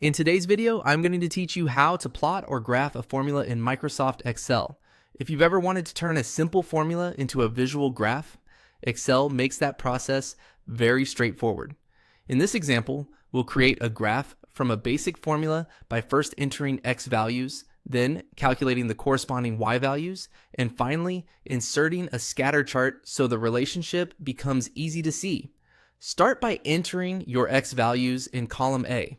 In today's video, I'm going to teach you how to plot or graph a formula in Microsoft Excel. If you've ever wanted to turn a simple formula into a visual graph, Excel makes that process very straightforward. In this example, we'll create a graph from a basic formula by first entering X values, then calculating the corresponding Y values, and finally inserting a scatter chart so the relationship becomes easy to see. Start by entering your X values in column A.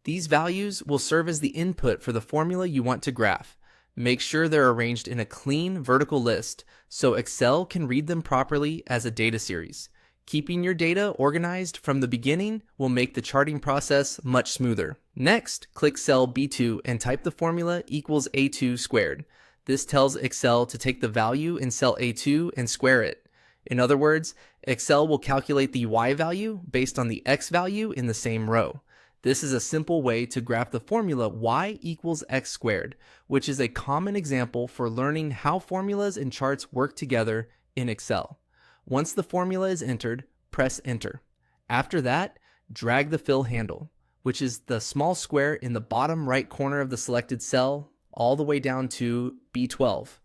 These values will serve as the input for the formula you want to graph. Make sure they're arranged in a clean vertical list so Excel can read them properly as a data series. Keeping your data organized from the beginning will make the charting process much smoother. Next, click cell B2 and type the formula equals A2 squared. This tells Excel to take the value in cell A2 and square it. In other words, Excel will calculate the Y value based on the X value in the same row. This is a simple way to graph the formula y equals x squared, which is a common example for learning how formulas and charts work together in Excel. Once the formula is entered, press enter. After that, drag the fill handle, which is the small square in the bottom right corner of the selected cell, all the way down to B12.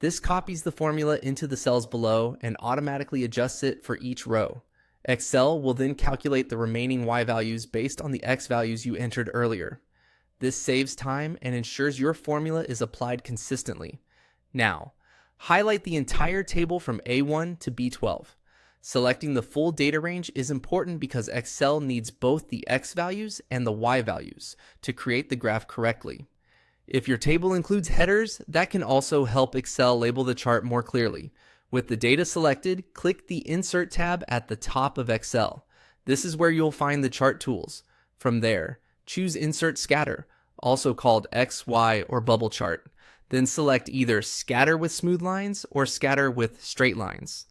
This copies the formula into the cells below and automatically adjusts it for each row. Excel will then calculate the remaining Y values based on the X values you entered earlier. This saves time and ensures your formula is applied consistently. Now, highlight the entire table from A1 to B12. Selecting the full data range is important because Excel needs both the X values and the Y values to create the graph correctly. If your table includes headers, that can also help Excel label the chart more clearly. With the data selected, click the Insert tab at the top of Excel. This is where you'll find the chart tools. From there, choose Insert Scatter, also called X, Y, or bubble chart. Then select either Scatter with smooth lines or Scatter with straight lines.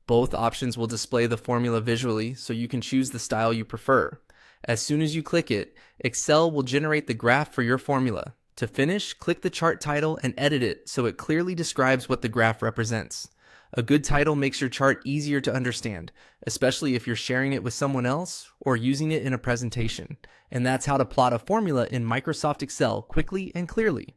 Both options will display the formula visually, so you can choose the style you prefer. As soon as you click it, Excel will generate the graph for your formula. To finish, click the chart title and edit it so it clearly describes what the graph represents. A good title makes your chart easier to understand, especially if you're sharing it with someone else or using it in a presentation. And that's how to plot a formula in Microsoft Excel quickly and clearly.